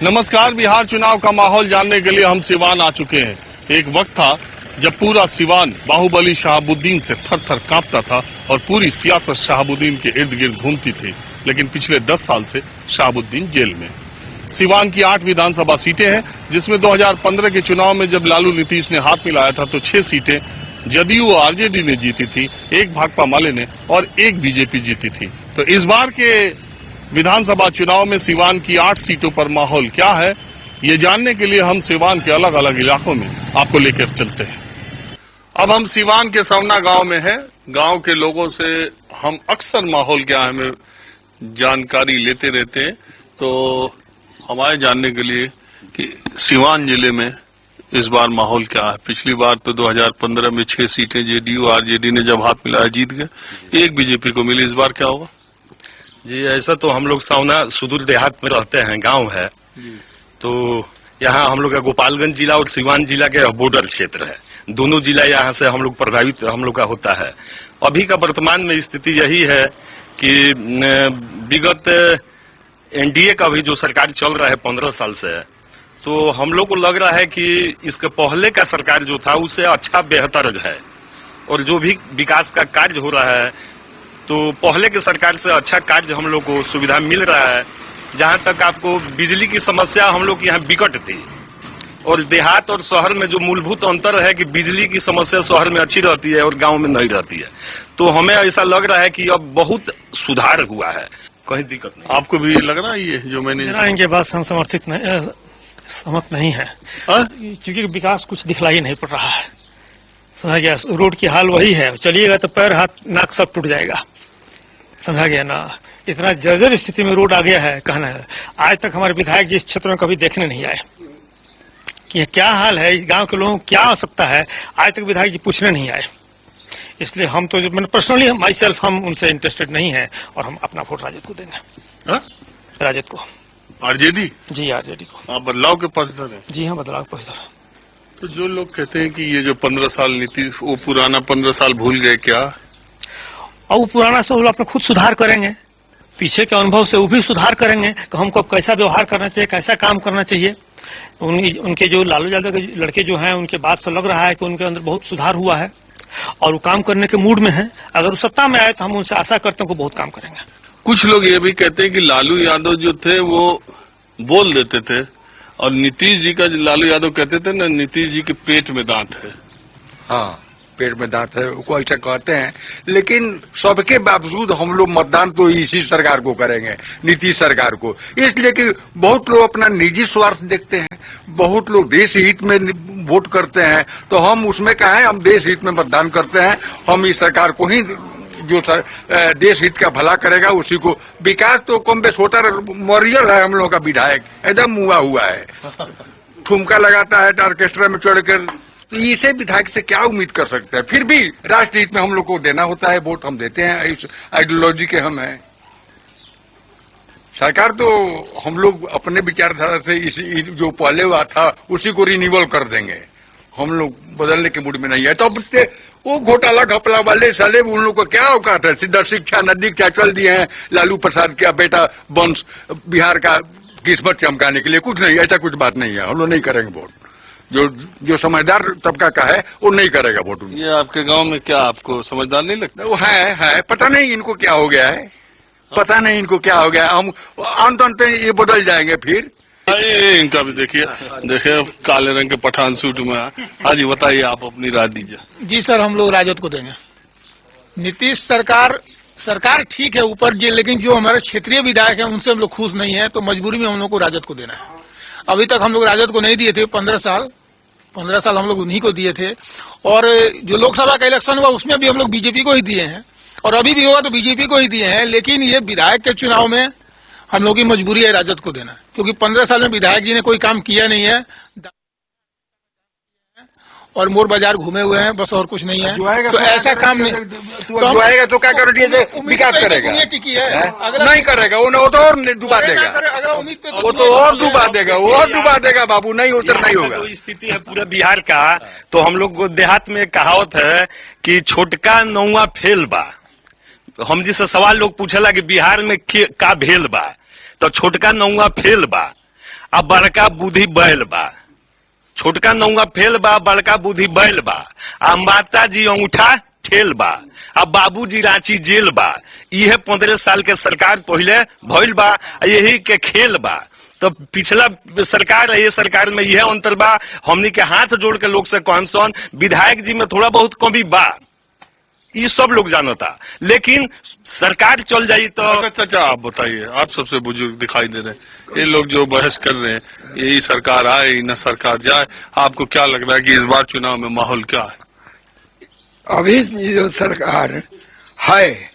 नमस्कार। बिहार चुनाव का माहौल जानने के लिए हम सिवान आ चुके हैं। एक वक्त था जब पूरा सिवान बाहुबली शहाबुद्दीन से थर थर कांपता था और पूरी सियासत शहाबुद्दीन के इर्द गिर्द घूमती थी, लेकिन पिछले 10 साल से शहाबुद्दीन जेल में। सिवान की 8 विधानसभा सीटें हैं, जिसमें 2015 के चुनाव में जब लालू नीतीश ने हाथ मिलाया था तो 6 सीटें जदयू और आरजेडी ने जीती थी, 1 भाकपा माले ने और 1 बीजेपी जीती थी। तो इस बार के विधानसभा चुनाव में सिवान की 8 सीटों पर माहौल क्या है, ये जानने के लिए हम सिवान के अलग अलग इलाकों में आपको लेकर चलते हैं। अब हम सिवान के सवना गांव में हैं। गांव के लोगों से हम अक्सर माहौल क्या है हमें जानकारी लेते रहते हैं, तो हमारे जानने के लिए कि सिवान जिले में इस बार माहौल क्या है। पिछली बार तो 2015 में 6 सीटें जेडीयू आरजेडी ने जब हाथ मिलाया जीत गए, 1 बीजेपी को मिली। इस बार क्या होगा? जी, ऐसा तो हम लोग सवना सुदूर देहात में रहते हैं, गांव है, तो यहाँ हम लोग का गोपालगंज जिला और सिवान जिला के बॉर्डर क्षेत्र है। दोनों जिला यहाँ से हम लोग प्रभावित हम लोग का होता है। अभी का वर्तमान में स्थिति यही है कि विगत एनडीए का भी जो सरकार चल रहा है 15 साल से, तो हम लोग को लग रहा है कि इसके पहले का सरकार जो था उससे अच्छा बेहतर है, और जो भी विकास का कार्य हो रहा है तो पहले के सरकार से अच्छा कार्य हम लोग को सुविधा मिल रहा है। जहां तक आपको बिजली की समस्या हम लोग यहाँ विकट थी, और देहात और शहर में जो मूलभूत अंतर है कि बिजली की समस्या शहर में अच्छी रहती है और गांव में नहीं रहती है, तो हमें ऐसा लग रहा है कि अब बहुत सुधार हुआ है, कहीं दिक्कत नहीं। आपको भी लग रहा है ये जो मैंने इनके बात हम सहमत नहीं है, क्योंकि विकास कुछ दिखलाई नहीं पड़ रहा है। समझा गया? रोड की हाल वही है, चलिएगा तो पैर हाथ नाक सब टूट जाएगा। समझा गया ना? इतना जर्जर स्थिति में रोड आ गया है, कहना है। आज तक हमारे विधायक जी इस क्षेत्र में कभी देखने नहीं आए कि क्या हाल है, इस गांव के लोगों को क्या आवश्यकता है, आज तक विधायक जी पूछने नहीं आए। इसलिए हम तो मैंने पर्सनली माई सेल्फ हम उनसे इंटरेस्टेड नहीं है, और हम अपना वोट राजद को देंगे। राजद को। आरजेडी? जी, आरजेडी को। आप बदलाव के पक्षधर हैं? जी हाँ, बदलाव के पक्षधर। तो जो लोग कहते हैं कि ये जो 15 साल नीतीश, वो पुराना 15 साल भूल गए क्या? और वो पुराना से वो अपना खुद सुधार करेंगे, पीछे के अनुभव से वो भी सुधार करेंगे कि हमको कैसा व्यवहार करना चाहिए, कैसा काम करना चाहिए। उनके जो लालू यादव के लड़के जो हैं, उनके बात से लग रहा है कि उनके अंदर बहुत सुधार हुआ है और वो काम करने के मूड में है। अगर वो सत्ता में आए तो हम उनसे आशा करते हैं कि बहुत काम करेंगे। कुछ लोग ये भी कहते हैं कि लालू यादव जो थे वो बोल देते थे, और नीतीश जी का जो लालू यादव कहते थे ना, नीतीश जी के पेट में दांत है। हाँ, पेट में दांत है, वो ऐसा कहते हैं, लेकिन सबके बावजूद हम लोग मतदान तो इसी सरकार को करेंगे, नीतीश सरकार को। इसलिए कि बहुत लोग अपना निजी स्वार्थ देखते हैं, बहुत लोग देश हित में वोट करते हैं, तो हम उसमें क्या है, हम देश हित में मतदान करते हैं। हम इस सरकार को ही जो देश हित का भला करेगा उसी को। विकास तो कम बेस होता मरियल है हम लोगों का विधायक, एकदम मुआ हुआ है, ठुमका लगाता है ऑर्केस्ट्रा में चढ़कर, तो इसे विधायक से क्या उम्मीद कर सकते हैं। फिर भी राष्ट्र हित में हम लोग को देना होता है वोट, हम देते हैं, इस आइडियोलॉजी के हम हैं। सरकार तो हम लोग अपने विचारधारा से इसी जो पहले हुआ था उसी को रिन्यूअल कर देंगे, हम लोग बदलने के मूड में नहीं है। तो अब वो घोटाला घपला वाले साले उन लोग को क्या औकात है, सीधा शिक्षा नदी क्या चल दिए हैं लालू प्रसाद का बेटा वंश बिहार का किस्मत चमकाने के लिए। कुछ नहीं, ऐसा कुछ बात नहीं है, हम लोग नहीं करेंगे वोट। जो समझदार तबका का है वो नहीं करेगा वोट। ये आपके गांव में क्या आपको समझदार नहीं लगता? वो है, पता नहीं इनको क्या हो गया है, पता नहीं इनको क्या हो गया। हम अंत ये बदल जाएंगे फिर। इनका भी देखिए काले रंग के पठान सूट में। हाँ जी, बताइए, आप अपनी राय दीजिए। जी सर, हम लोग राजद को देंगे। नीतीश सरकार ठीक है ऊपर जी, लेकिन जो हमारे क्षेत्रीय विधायक हैं उनसे हम लोग खुश नहीं है, तो मजबूरी में हम लोग को राजद को देना है। अभी तक हम लोग राजद को नहीं दिए थे, 15 साल हम लोग उन्हीं को दिए थे, और जो लोकसभा का इलेक्शन हुआ उसमें भी हम लोग बीजेपी को ही दिए हैं, और अभी भी होगा तो बीजेपी को ही दिए हैं। लेकिन ये विधायक के चुनाव में हम लोग की मजबूरी है राजद को देना, क्योंकि 15 साल में विधायक जी ने कोई काम किया नहीं है और मोर बाजार घूमे हुए हैं, बस और कुछ नहीं है। तो ऐसा काम नहीं तो आएगा तो क्या करोगे, विकास करेगा नहीं करेगा, वो तो और डुबा देगा, वो तो और डुबा देगा, वो और डुबा देगा बाबू, नहीं उतर नहीं होगा। तो स्थिति है पूरा बिहार का। तो हम लोग देहात में कहावत है कि छोटका नौवा फेल बा। हम जिससे सवाल लोग पूछेला कि बिहार में का भेल बा, तो छोटका नौवा फेल बा। अब बड़का बुद्धि बैल बा, छोटका नौंगा फेल बा, बड़का बुद्धि बैल बा, आ माता जी अंगूठा ठेल बा, अब बाबूजी रांची जेल बा। यह 15 साल के सरकार पहले भइल बा, यही के खेल बा। तो पिछला सरकार है, ये सरकार में यह अंतर बा, हमनी के हाथ जोड़ के लोग से कहम सन विधायक जी में थोड़ा बहुत कमी बा, ये सब लोग जानता, लेकिन सरकार चल जाई तो। अच्छा चाचा आप बताइए, आप सबसे बुजुर्ग दिखाई दे रहे हैं, ये लोग जो बहस कर रहे हैं, यही सरकार आए न सरकार जाए, आपको क्या लग रहा है कि इस बार चुनाव में माहौल क्या है? अभी जो सरकार है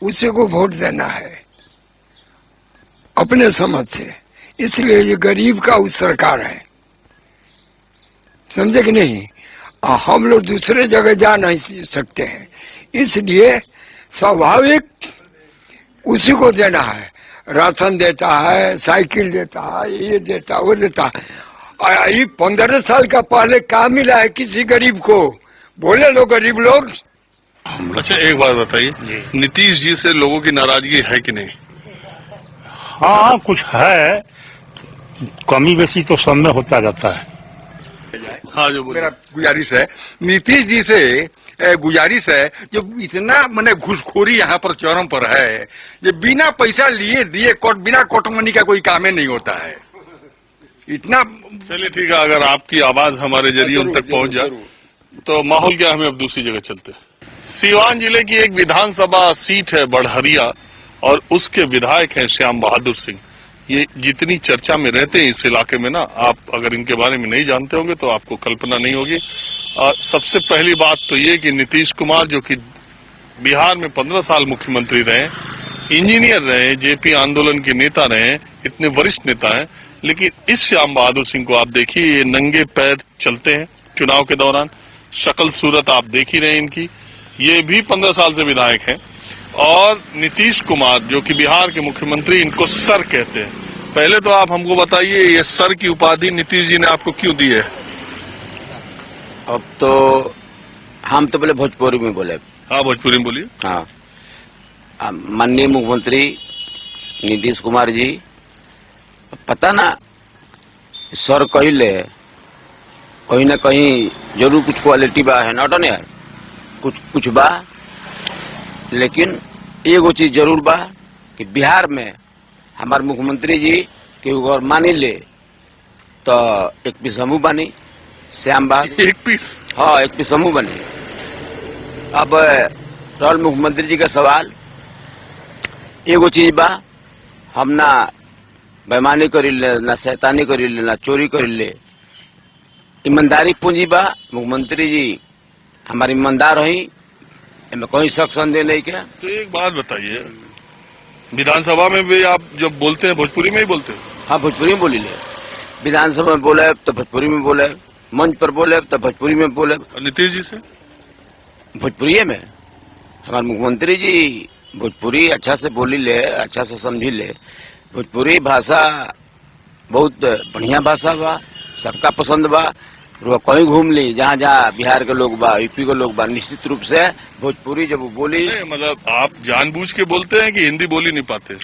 उसी को वोट देना है अपने समझ से, इसलिए ये गरीब का उस सरकार है, समझे कि नहीं? हम लोग दूसरे जगह जा नहीं सकते हैं, इसलिए स्वाभाविक उसी को देना है। राशन देता है, साइकिल देता है, ये देता है, वो देता है। ये 15 साल का पहले क्या मिला है किसी गरीब को? बोले लो गरीब लोग। अच्छा एक बात बताइए, नीतीश जी से लोगों की नाराजगी है कि नहीं? हाँ कुछ है, कमी बेसी तो सब में होता जाता है। हाँ जो मेरा गुजारिश है नीतीश जी से, गुजारिश है, जो इतना मैंने घूसखोरी यहाँ पर चरम पर है, ये बिना पैसा लिए दिए बिना कोटमनी का कोई काम ही नहीं होता है। इतना चलिए ठीक है, अगर आपकी आवाज हमारे जरिए उन तक पहुंच जाए तो माहौल क्या, हमें अब दूसरी जगह चलते हैं। सीवान जिले की एक विधानसभा सीट है बड़हरिया, और उसके विधायक हैं श्याम बहादुर सिंह। ये जितनी चर्चा में रहते हैं इस इलाके में ना, आप अगर इनके बारे में नहीं जानते होंगे तो आपको कल्पना नहीं होगी। सबसे पहली बात तो ये कि नीतीश कुमार जो कि बिहार में 15 साल मुख्यमंत्री रहे, इंजीनियर रहे, जेपी आंदोलन के नेता रहे, इतने वरिष्ठ नेता हैं, लेकिन इस श्याम बहादुर सिंह को आप देखिए, ये नंगे पैर चलते हैं चुनाव के दौरान, शक्ल सूरत आप देख ही रहे हैं इनकी। ये भी 15 साल से विधायक हैं, और नीतीश कुमार जो कि बिहार के मुख्यमंत्री, इनको सर कहते हैं। पहले तो आप हमको बताइए, ये सर की उपाधि नीतीश जी ने आपको क्यों दी है? अब तो हम तो पहले भोजपुरी में बोले। हाँ भोजपुरी में बोलिए। हाँ, माननीय मुख्यमंत्री नीतीश कुमार जी, पता ना सर कहले कहीं ना कहीं जरूर कुछ क्वालिटी बा है, नॉट यार कुछ बा, लेकिन एगो चीज जरूर बा कि बिहार में हमारे मुख्यमंत्री जी के अगर मानी ले तो एक पीस हमू बानी, श्याम बा एक पीस। हाँ, एक पीस हमू बने। अब रहल मुख्यमंत्री जी का सवाल, एगो चीज बा, हम ना बेईमानी करी ले, ना शैतानी करी ले, ना चोरी करी ले, ईमानदारी पूंजी बा। मुख्यमंत्री जी हमारी ईमानदार रही, इनमें कोई शक संदेह नहीं क्या। तो एक बात बताइए, विधानसभा में भी आप जब बोलते हैं भोजपुरी में ही बोलते हैं? हाँ, भोजपुरी में बोली ले, विधानसभा में बोले तो भोजपुरी में बोले, मंच पर बोले तो भोजपुरी में बोले। और नीतीश जी से भोजपुरी में हमारे मुख्यमंत्री जी भोजपुरी अच्छा से बोली ले, अच्छा से समझी ले। भोजपुरी भाषा बहुत बढ़िया भाषा बा, सबका पसंद बा। कहीं घूम ली, जहाँ जहाँ बिहार के लोग बा, यूपी के लोग बा, निश्चित रूप से भोजपुरी जब वो बोली, मतलब आप जानबूझ के बोलते हैं कि हिंदी बोली नहीं पाते?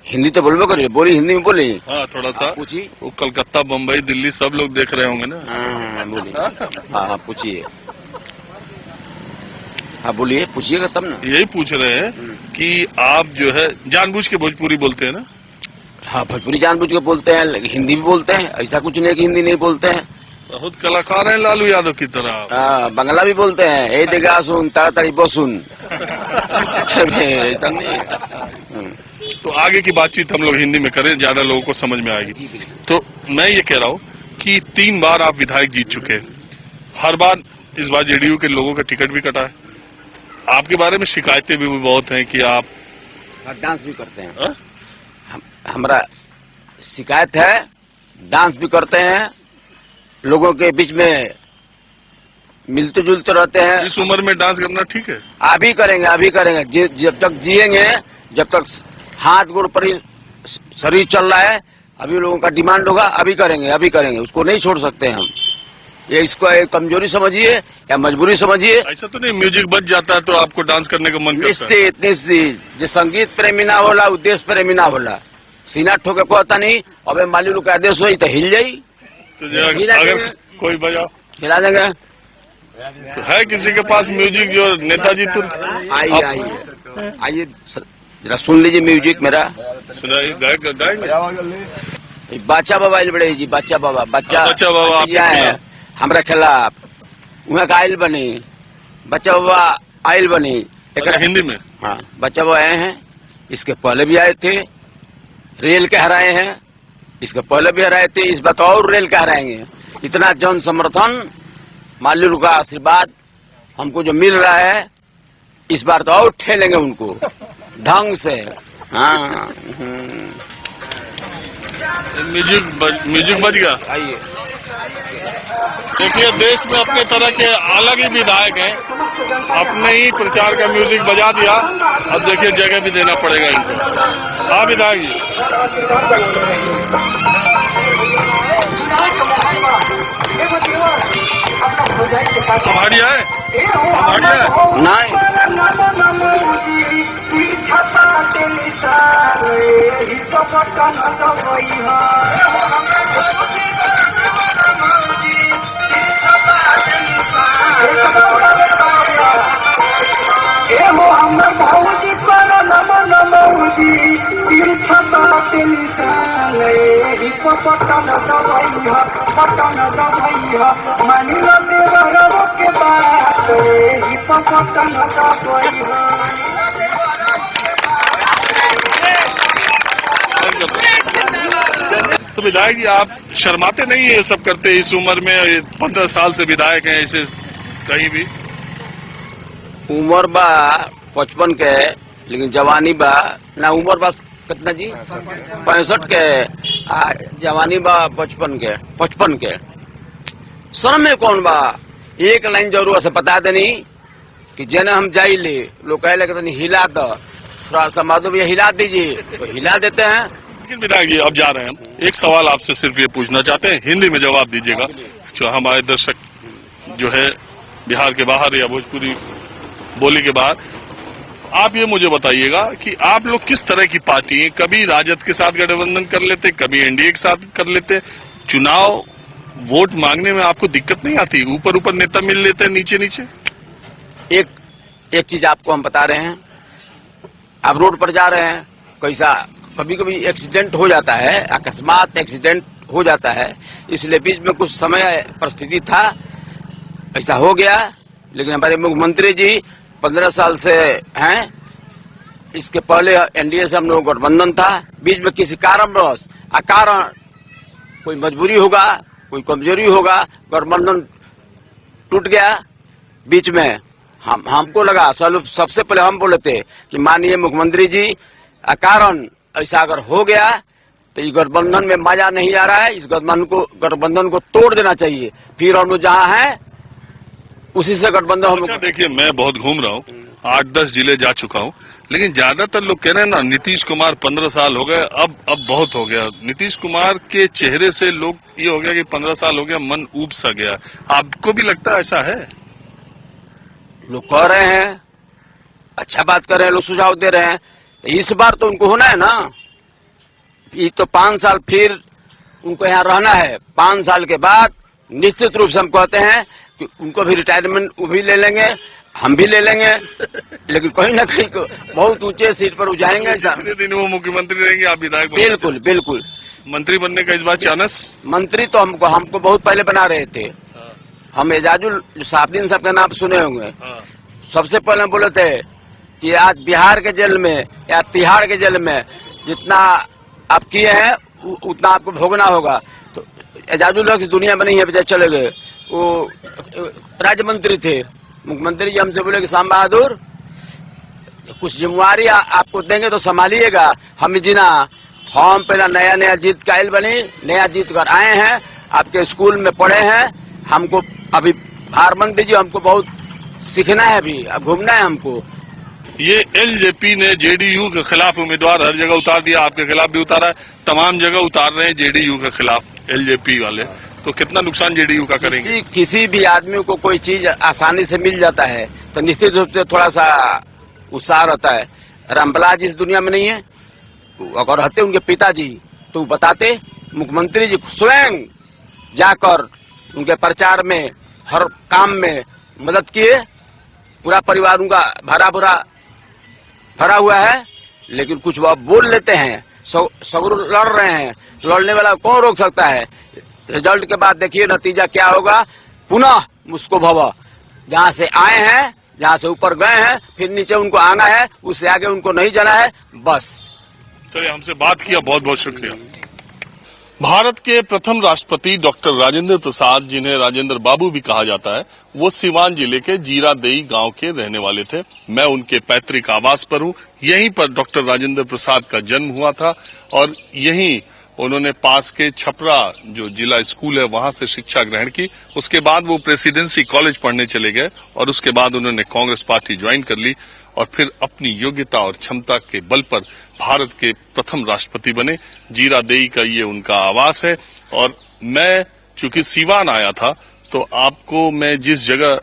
हिंदी तो बोलबो करिए, बोली हिंदी में बोली। हाँ थोड़ा सा पूछिए। वो कलकत्ता, बम्बई, दिल्ली सब लोग देख रहे होंगे ना। हाँ, बोलिए। हाँ पूछिए। हाँ बोलिए, पूछिएगा तब ना। यही पूछ रहे हैं कि आप जो है जानबूझ के भोजपुरी बोलते हैं ना? हाँ, भोजपुरी जानबूझ के बोलते हैं, लेकिन हिंदी भी बोलते हैं, ऐसा कुछ नहीं कि हिंदी नहीं बोलते हैं। बहुत कलाकार हैं लालू यादव की तरह। बंगला भी बोलते हैं, ए देगा सुन ताड़ाताड़ी बसुन। ऐसा नहीं है। तो आगे की बातचीत हम लोग हिंदी में करें, ज्यादा लोगों को समझ में आएगी। तो मैं ये कह रहा हूँ कि 3 बार आप विधायक जीत चुके हैं, हर बार इस बार जेडीयू के लोगों का टिकट भी कटा है, आपके बारे में शिकायतें भी बहुत हैं कि आप डांस भी करते हैं। हमारा शिकायत है, डांस भी करते हैं, लोगों के बीच में मिलते जुलते रहते हैं। इस उम्र में डांस करना ठीक है? अभी करेंगे, जब तक जिएंगे, जब तक हाथ गोड़ पर ही शरीर चल रहा है, अभी लोगों का डिमांड होगा, अभी करेंगे, उसको नहीं छोड़ सकते हम। ये इसको एक कमजोरी समझिए या मजबूरी समझिए। ऐसा तो नहीं म्यूजिक बज जाता है तो आपको डांस करने का मन करता है? इतनी जो संगीत प्रेमी ना होला, उद्देश्य प्रेमी ना होला, सीना ठोके कहता नहीं, अबे मालूम का आदेश हुई तो हिल जाई, तो हिला अगर देंगे। कोई बजाओ हिला देंगे। तो है किसी के पास म्यूजिक जो नेताजी तुर आइए आइए आइए जरा सुन लीजिए म्यूजिक मेरा। सुनाइए, गाएंगे। बच्चा बाबा आयल बड़े जी, बच्चा बाबा बच्चा बाबा आपके है खिलाफ। हमरा खिलाफ वहाँ का आयल बनी, बच्चा बाबा आयल बनी अगर हिंदी में हाँ बच्चा बाबा आए हैं, इसके पहले भी आए थे, रेल के हराए हैं, इसके पहले भी हराए थे, इस बार तो और रेल के हराएंगे। इतना जन समर्थन माल्लू का आशीर्वाद हमको जो मिल रहा है, इस बार तो और ठेलेंगे उनको ढंग से। हाँ म्यूजिक बज गया। आइए देखिए, देश में अपने तरह के अलग ही विधायक हैं, अपने ही प्रचार का म्यूजिक बजा दिया। अब देखिए जगह भी देना पड़ेगा इनको। हाँ विधायक जी, हमारी है नहीं तो विधायक जी आप शर्माते नहीं है ये सब करते इस उम्र में? 15 साल से विधायक हैं, इसे कहीं भी उम्र बा 55 के, लेकिन जवानी बा ना। उम्र बा कितना जी? 65 के, जवानी बा 55 के। शर्म में कौन बा? एक लाइन जरूर से बता देनी कि जेने हम जाई ले, लोग कहे लगे तो हिला दो, थोड़ा सा माधो भैया हिला दीजिए, तो हिला देते हैं। लेकिन विधायक जी अब जा रहे हैं हम, एक सवाल आपसे सिर्फ ये पूछना चाहते हैं, हिंदी में जवाब दीजिएगा, जो हमारे दर्शक जो है बिहार के बाहर या भोजपुरी बोली के बाहर। आप ये मुझे बताइएगा कि आप लोग किस तरह की पार्टी हैं? कभी राजद के साथ गठबंधन कर लेते, कभी एनडीए के साथ कर लेते। चुनाव वोट मांगने में आपको दिक्कत नहीं आती? ऊपर ऊपर नेता मिल लेते हैं, नीचे नीचे? एक चीज आपको हम बता रहे हैं, आप रोड पर जा रहे हैं, कैसा कभी कभी एक्सीडेंट हो जाता है, अकस्मात एक्सीडेंट हो जाता है, इसलिए बीच में कुछ समय परिस्थिति था, ऐसा हो गया। लेकिन हमारे मुख्यमंत्री जी 15 साल से हैं, इसके पहले एनडीए से हम लोग गठबंधन था, बीच में किसी कारणवश अकारण कोई मजबूरी होगा, कोई कमजोरी होगा, गठबंधन टूट गया बीच में। हमको लगा सबसे पहले हम बोले थे कि माननीय मुख्यमंत्री जी अकारण ऐसा अगर हो गया तो इस गठबंधन में मजा नहीं आ रहा है, इस गठबंधन को तोड़ देना चाहिए, फिर हम लोग जहाँ हैं उसी से गठबंधन हम लोग। देखिए मैं बहुत घूम रहा हूँ, 8-10 जिले जा चुका हूँ, लेकिन ज्यादातर लोग कह रहे हैं ना नीतीश कुमार 15 साल हो गए, अब बहुत हो गया। नीतीश कुमार के चेहरे से लोग ये हो गया कि 15 साल हो गया, मन ऊब सा गया। आपको भी लगता है ऐसा है? लोग कह रहे हैं, अच्छा बात कर रहे हैं, लोग सुझाव दे रहे हैं, तो इस बार तो उनको होना है ना। ये तो 5 साल फिर उनको यहाँ रहना है, 5 साल के बाद निश्चित रूप से हम कहते हैं कि उनको भी रिटायरमेंट वो भी ले लेंगे, हम भी ले लेंगे, लेकिन कहीं ना कहीं को बहुत ऊंचे सीट पर जाएंगे। ऐसा दिन वो मुख्यमंत्री रहेंगे, आप विधायक? बिल्कुल बिल्कुल। मंत्री बनने का इस बार चांस? मंत्री तो हमको बहुत पहले बना रहे थे। हम एजाजुल साहबदीन साहब का नाम सुने होंगे, सबसे पहले बोले थे कि आज बिहार के जेल में या तिहाड़ के जेल में जितना आप किए हैं उतना आपको भोगना होगा। तो एजाजुल की दुनिया में नहीं है, चले गए। वो राज्य मंत्री थे, मुख्यमंत्री जी हमसे बोले कि शाम बहादुर कुछ जिम्मेवारी आपको देंगे तो संभालिएगा। हम जीना, हम पहला नया जीत के आयल बनी, नया जीत कर आए हैं, आपके स्कूल में पढ़े हैं, हमको अभी भार बंद दीजिए, हमको बहुत सीखना है, अभी अब घूमना है हमको। ये एलजेपी ने जेडीयू के खिलाफ उम्मीदवार हर जगह उतार दिया, आपके खिलाफ भी उतारा है, तमाम जगह उतार रहे हैं जेडीयू के खिलाफ एलजेपी वाले, तो कितना नुकसान जेडीयू का करेंगे? किसी भी आदमी को कोई चीज आसानी से मिल जाता है तो निश्चित रूप से थोड़ा सा उत्साह रहता है। रामबलाज इस दुनिया में नहीं है, अगर रहते उनके पिताजी तो बताते, मुख्यमंत्री जी स्वयं जाकर उनके प्रचार में हर काम में मदद किए, पूरा परिवार उनका भरा हुआ है। लेकिन कुछ वो बोल लेते हैं, सगुर लड़ रहे हैं, लड़ने वाला कौन रोक सकता है। रिजल्ट के बाद देखिए नतीजा क्या होगा, पुनः मुस्को भव, जहाँ से आए हैं, जहाँ से ऊपर गए हैं, फिर नीचे उनको आना है, उससे आगे उनको नहीं जाना है, बस। चलिए, हमसे बात किया, बहुत बहुत शुक्रिया। भारत के प्रथम राष्ट्रपति डॉक्टर राजेंद्र प्रसाद, जिन्हें राजेंद्र बाबू भी कहा जाता है, वो सीवान जिले के जीरादेई गांव के रहने वाले थे। मैं उनके पैतृक आवास पर हूं। यहीं पर डॉक्टर राजेंद्र प्रसाद का जन्म हुआ था और यहीं उन्होंने पास के छपरा जो जिला स्कूल है वहां से शिक्षा ग्रहण की। उसके बाद वो प्रेसिडेंसी कॉलेज पढ़ने चले गए और उसके बाद उन्होंने कांग्रेस पार्टी ज्वाइन कर ली और फिर अपनी योग्यता और क्षमता के बल पर भारत के प्रथम राष्ट्रपति बने। जीरादेई का ये उनका आवास है और मैं चूंकि सीवान आया था तो आपको मैं जिस जगह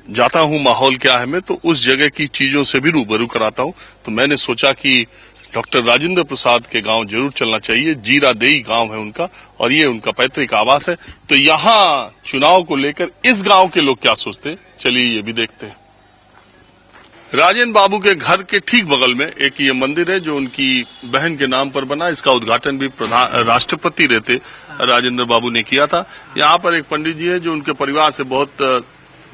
जाता हूं माहौल क्या है मैं तो उस जगह की चीजों से भी रूबरू कराता हूं। तो मैंने सोचा कि डॉक्टर राजेंद्र प्रसाद के गांव जरूर चलना चाहिए। जीरादेई गांव है उनका और ये उनका पैतृक आवास है। तो यहाँ चुनाव को लेकर इस गांव के लोग क्या सोचते हैं, चलिए ये भी देखते हैं। राजेंद्र बाबू के घर के ठीक बगल में एक ये मंदिर है जो उनकी बहन के नाम पर बना। इसका उद्घाटन भी राष्ट्रपति रहते राजेंद्र बाबू ने किया था। यहाँ पर एक पंडित जी है जो उनके परिवार से बहुत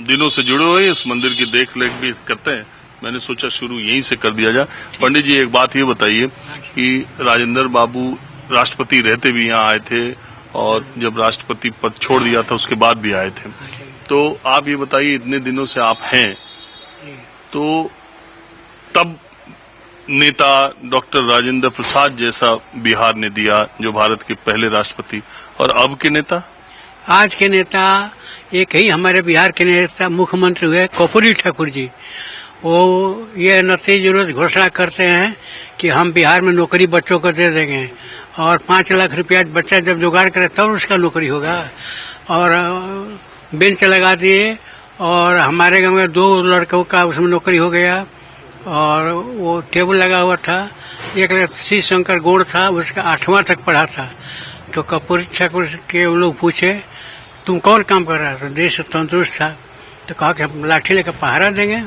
दिनों से जुड़े हुए हैं, इस मंदिर की देख रेख भी करते हैं। मैंने सोचा शुरू यहीं से कर दिया जाए। पंडित जी, एक बात ये बताइए कि राजेंद्र बाबू राष्ट्रपति रहते भी यहाँ आए थे और जब राष्ट्रपति पद छोड़ दिया था उसके बाद भी आए थे, तो आप ये बताइए इतने दिनों से आप हैं तो तब नेता डॉक्टर राजेंद्र प्रसाद जैसा बिहार ने दिया जो भारत के पहले राष्ट्रपति, और अब के नेता, आज के नेता एक ही हमारे बिहार के नेता मुख्यमंत्री हुए कर्पूरी ठाकुर जी। वो ये नतीजे रोज घोषणा करते हैं कि हम बिहार में नौकरी बच्चों को दे देंगे और 5 लाख रुपया बच्चा जब जुगाड़ करे तब उसका नौकरी होगा। और बेंच लगा दिए और हमारे गांव में 2 लड़कों का उसमें नौकरी हो गया। और वो टेबल लगा हुआ था, एक श्री शंकर गौड़ था, उसका 8वां तक पढ़ा था। तो कर्पूरी ठाकुर के लोग पूछे तुम कौन काम कर रहा था, देश तंदुरुस्त था, तो कहा कि हम लाठी लेकर पहरा देंगे।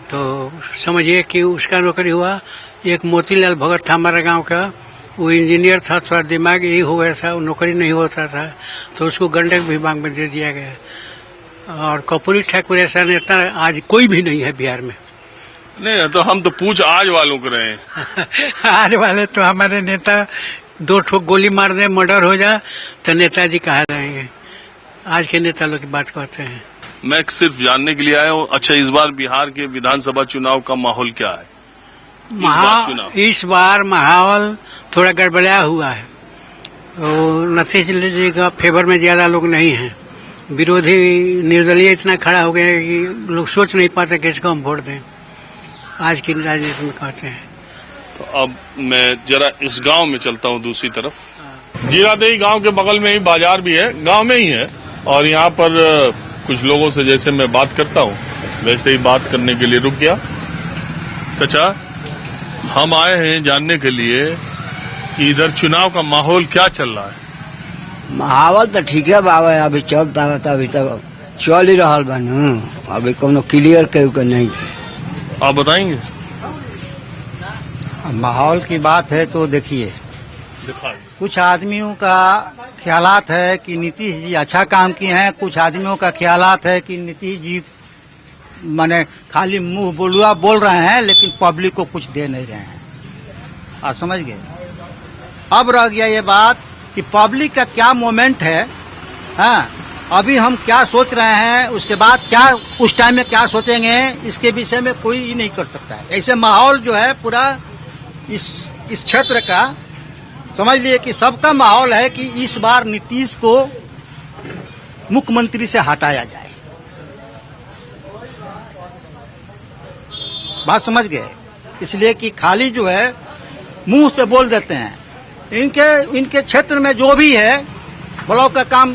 तो समझिए कि उसका नौकरी हुआ। एक मोतीलाल भगत था हमारे गांव का, वो इंजीनियर था, थोड़ा दिमाग यही हो गया था, नौकरी नहीं होता था तो उसको गंडक विभाग में दे दिया गया। और कर्पूरी ठाकुर ऐसा नेता आज कोई भी नहीं है बिहार में। नहीं तो हम तो पूछ आज वालों को रहे हैं। आज वाले तो हमारे नेता 2 ठोक गोली मार दे, मर्डर हो जा तो नेताजी कहा जाएंगे। आज के नेता लोग की बात करते हैं। मैं सिर्फ जानने के लिए आया हूँ। अच्छा, इस बार बिहार के विधानसभा चुनाव का माहौल क्या है? इस बार माहौल थोड़ा गड़बड़ाया हुआ है। तो नतीजे जी का फेवर में ज्यादा लोग नहीं हैं। विरोधी निर्दलीय इतना खड़ा हो गया है कि लोग सोच नहीं पाते किसको हम वोट दें। आज की राजनीति में कहते हैं। तो अब मैं जरा इस गांव में चलता हूँ दूसरी तरफ। जीरादेई गांव के बगल में ही बाजार भी है, गांव में ही है और यहाँ पर कुछ लोगों से जैसे मैं बात करता हूँ वैसे ही बात करने के लिए रुक गया। चाचा, हम आए हैं जानने के लिए कि इधर चुनाव का माहौल क्या चल रहा है। माहौल तो ठीक है बाबा, अभी चलता है, अभी तक चल ही रहा बनू, अभी कोनो क्लियर के नहीं है। आप बताएंगे? माहौल की बात है तो देखिए, कुछ आदमियों का ख्यालात है कि नीतीश जी अच्छा काम किए हैं, कुछ आदमियों का ख्यालात है कि नीतीश जी माने खाली मुंह बोलुआ बोल रहे हैं लेकिन पब्लिक को कुछ दे नहीं रहे हैं। आप समझ गए? अब रह गया ये बात कि पब्लिक का क्या मोमेंट है। हाँ, अभी हम क्या सोच रहे हैं, उसके बाद क्या उस टाइम में क्या सोचेंगे, इसके विषय में कोई ही नहीं कर सकता है। ऐसे माहौल जो है पूरा इस क्षेत्र का समझ लिए कि सबका माहौल है कि इस बार नीतीश को मुख्यमंत्री से हटाया जाए। बात समझ गए? इसलिए कि खाली जो है मुंह से बोल देते हैं। इनके क्षेत्र में जो भी है ब्लॉक का काम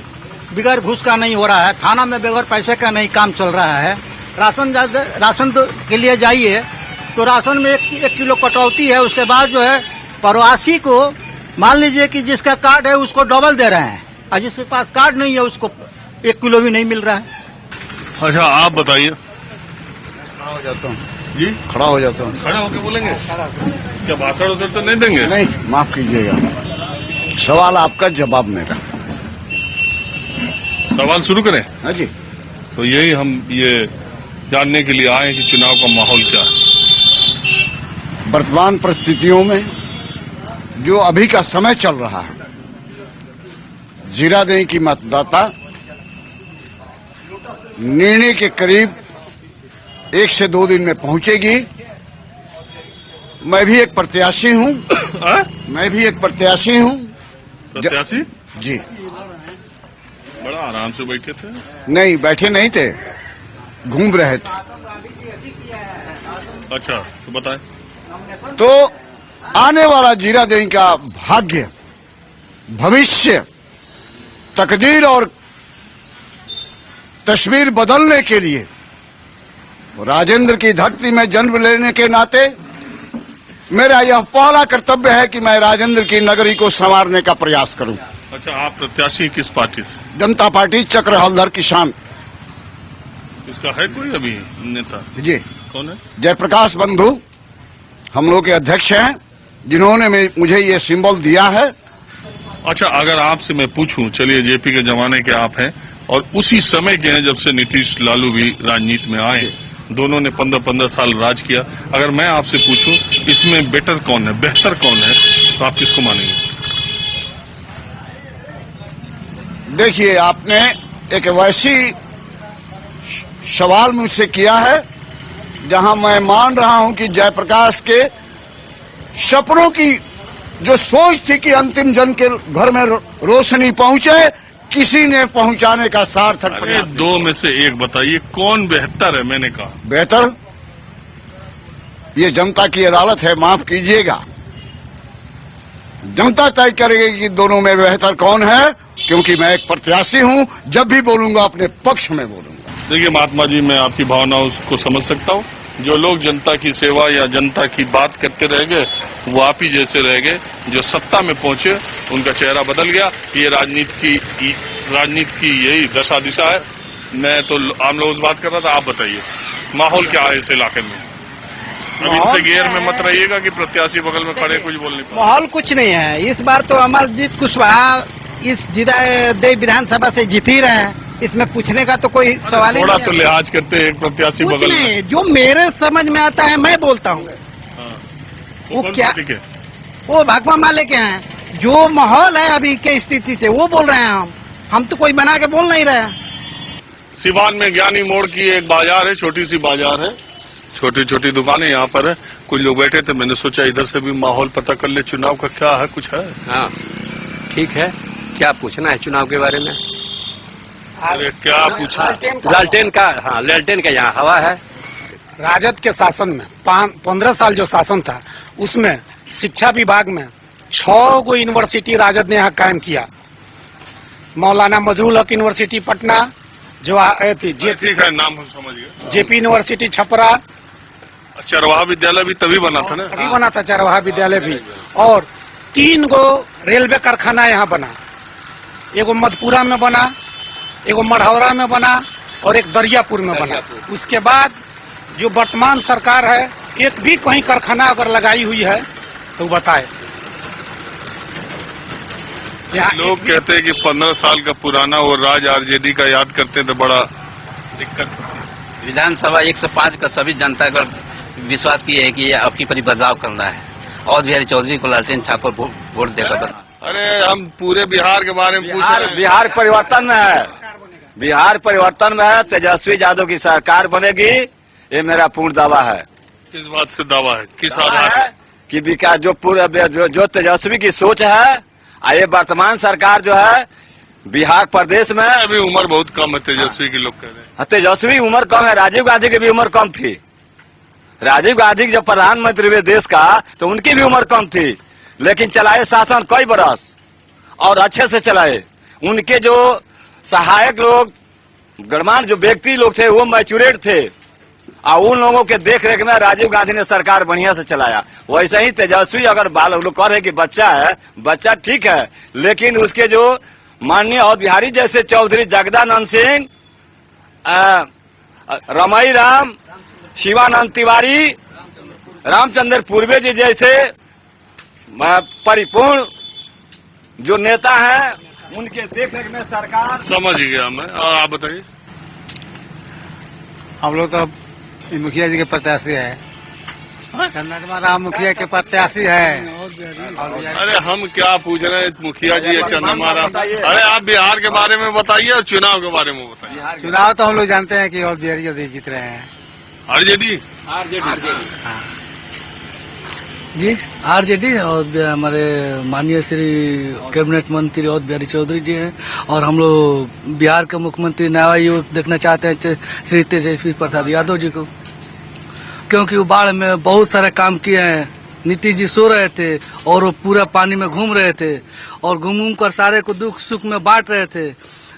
बगैर घूस का नहीं हो रहा है, थाना में बगैर पैसे का नहीं काम चल रहा है। राशन के लिए जाइए तो राशन में एक किलो कटौती है। उसके बाद जो है प्रवासी को मान लीजिए कि जिसका कार्ड है उसको डबल दे रहे हैं, और जिसके पास कार्ड नहीं है उसको 1 किलो भी नहीं मिल रहा है। अच्छा, आप बताइए। खड़ा हो जाता हूँ जी, खड़ा हो जाता हूँ। खड़ा होकर बोलेंगे? क्या भाषण उधर तो नहीं देंगे? नहीं, माफ कीजिएगा, सवाल आपका जवाब मेरा। सवाल शुरू करें? हाँ जी। तो यही हम ये जानने के लिए आए कि चुनाव का माहौल क्या है। वर्तमान परिस्थितियों में जो अभी का समय चल रहा है, जीरादेई की मतदाता निर्णय के करीब 1 से 2 दिन में पहुंचेगी। मैं भी एक प्रत्याशी हूं। मैं भी एक प्रत्याशी हूं। प्रत्याशी? जी। बड़ा आराम से बैठे थे? नहीं, बैठे नहीं थे, घूम रहे थे। अच्छा, तो बताएं। तो आने वाला जीरादेई का भाग्य, भविष्य, तकदीर और तस्वीर बदलने के लिए राजेंद्र की धरती में जन्म लेने के नाते मेरा यह पहला कर्तव्य है कि मैं राजेंद्र की नगरी को संवारने का प्रयास करूं। अच्छा, आप प्रत्याशी किस पार्टी से? जनता पार्टी, चक्र हलधर किसान। इसका है कोई अभी नेता? जी। कौन है? जयप्रकाश बंधु हम लोग के अध्यक्ष हैं, जिन्होंने मुझे ये सिंबल दिया है। अच्छा, अगर आपसे मैं पूछूं, चलिए जेपी के जमाने के आप हैं और उसी समय के हैं जब से नीतीश लालू भी राजनीति में आए, दोनों ने 15-15 साल राज किया। अगर मैं आपसे पूछूं इसमें बेटर कौन है, बेहतर कौन है, तो आप किसको मानेंगे? देखिए, आपने एक वैसी सवाल मुझसे किया है जहां मैं मान रहा हूं कि जयप्रकाश के सपनों की जो सोच थी कि अंतिम जन के घर में रोशनी पहुंचे, किसी ने पहुंचाने का सार्थक अरे 2 में से एक बताइए, कौन बेहतर है? मैंने कहा बेहतर। ये जनता की अदालत है, माफ कीजिएगा, जनता तय करेगी कि दोनों में बेहतर कौन है, क्योंकि मैं एक प्रत्याशी हूं। जब भी बोलूंगा अपने पक्ष में बोलूंगा। देखिए महात्मा जी, मैं आपकी भावनाओं को समझ सकता हूँ। जो लोग जनता की सेवा या जनता की बात करते रह गए, वो आप ही जैसे रह गए। जो सत्ता में पहुंचे उनका चेहरा बदल गया। ये राजनीति की यही दशा दिशा है। मैं तो आम लोगों से बात कर रहा था, आप बताइए माहौल क्या है इस इलाके में? अब इनसे गेर में मत रहिएगा कि प्रत्याशी बगल में खड़े कुछ बोलने पर। माहौल कुछ नहीं है इस बार। तो अमरजीत कुशवाहा इस जीरादेई विधानसभा से जीत ही रहे हैं, इसमें पूछने का तो कोई सवाल ही नहीं। थोड़ा तो लिहाज करते हैं एक प्रत्याशी कुछ बगल नहीं, में। जो मेरे समझ में आता है मैं बोलता हूँ। वो क्या, वो भाकपा माले के हैं। जो माहौल है अभी के स्थिति से वो बोल रहे हैं। हम तो कोई बना के बोल नहीं रहे हैं। सिवान में ज्ञानी मोड़ की एक बाजार है, छोटी सी बाजार है, छोटी छोटी दुकानें यहाँ पर है। कुछ लोग बैठे थे, मैंने सोचा इधर से भी माहौल पता कर ले, चुनाव का क्या है, कुछ है? हाँ ठीक है, क्या पूछना है चुनाव के बारे में? अरे क्या पूछना? लालटेन का, हाँ लालटेन का यहाँ हवा है। राजद के शासन में 15 साल जो शासन था उसमें शिक्षा विभाग में 6 गो यूनिवर्सिटी राजद ने यहाँ कायम किया। मौलाना मजरूल हक यूनिवर्सिटी पटना जो थी, ठीक है, नाम हम समझ गए। जेपी यूनिवर्सिटी छपरा, चरवाहा विद्यालय भी तभी बना था ना? तभी बना था चरवाहा विद्यालय भी। और 3 गो रेलवे कारखाना यहाँ बना, एगो मधपुरा में बना, एगो मढ़ौरा में बना और एक दरियापुर में बना। उसके बाद जो वर्तमान सरकार है, एक भी कहीं कारखाना अगर लगाई हुई है तो बताए। लोग कहते हैं कि 15 साल का पुराना वो राज आरजेडी का याद करते हैं तो बड़ा दिक्कत। विधानसभा 105 का सभी जनता का विश्वास किया है कि ये आपकी परी बदलाव करना है। और बिहारी चौधरी को लालटेन छाप पर वोट देकर। अरे हम पूरे बिहार के बारे में पूछ रहे हैं। बिहार परिवर्तन में है, बिहार परिवर्तन में है। तेजस्वी यादव की सरकार बनेगी, ये मेरा पूर्ण दावा है। किस बात से दावा है, किस आधार पर? कि विकास जो तेजस्वी की सोच है, ये वर्तमान सरकार जो है बिहार प्रदेश में। अभी उम्र बहुत कम है तेजस्वी की, लोग कह रहे हैं। तेजस्वी उम्र कम है, राजीव गांधी की भी उम्र कम थी। राजीव गांधी जब प्रधानमंत्री हुए देश का तो उनकी भी उम्र कम थी, लेकिन चलाए शासन कई बरस और अच्छे से चलाए। उनके जो सहायक लोग, गणमान्य जो व्यक्ति लोग थे वो मैच्योरेट थे, और उन लोगों के देख रेख में राजीव गांधी ने सरकार बढ़िया से चलाया। वैसे ही तेजस्वी अगर बाल लोग कह रहे कि बच्चा है, बच्चा ठीक है, लेकिन उसके जो माननीय और बिहारी जैसे चौधरी जगदानंद सिंह, रमई राम, शिवानंद तिवारी, रामचंद्र पूर्वे जी जैसे परिपूर्ण जो नेता हैं, उनके देख रेख में सरकार। समझ गया मैं। और आप बताइए। हम लोग तो मुखिया जी के प्रत्याशी है, कर्नाटक राम मुखिया के प्रत्याशी है। अरे हम क्या पूछ रहे हैं, मुखिया जी या चंद्रमा राम? अरे आप बिहार के बारे में बताइए और चुनाव के बारे में बताइए। चुनाव तो हम लोग जानते हैं कि और बिहारी जी जीत रहे हैं। आरजेडी जी, आरजेडी और हमारे माननीय श्री कैबिनेट मंत्री और बिहारी चौधरी जी हैं, और हम लोग बिहार के मुख्यमंत्री नया युग देखना चाहते हैं श्री तेजस्वी प्रसाद यादव जी को, क्योंकि वो बाढ़ में बहुत सारे काम किए हैं। नीतीश जी सो रहे थे और वो पूरा पानी में घूम रहे थे और घूम कर सारे को दुख सुख में बांट रहे थे।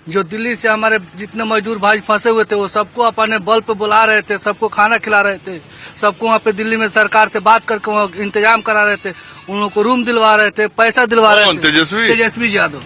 जो दिल्ली से हमारे जितने मजदूर भाई फंसे हुए थे वो सबको अपने बल पे बुला रहे थे, सबको खाना खिला रहे थे, सबको वहाँ पे दिल्ली में सरकार से बात करके वहाँ इंतजाम करा रहे थे, उन लोगों को रूम दिलवा रहे थे, पैसा दिलवा रहे थे। तेजस्वी यादव।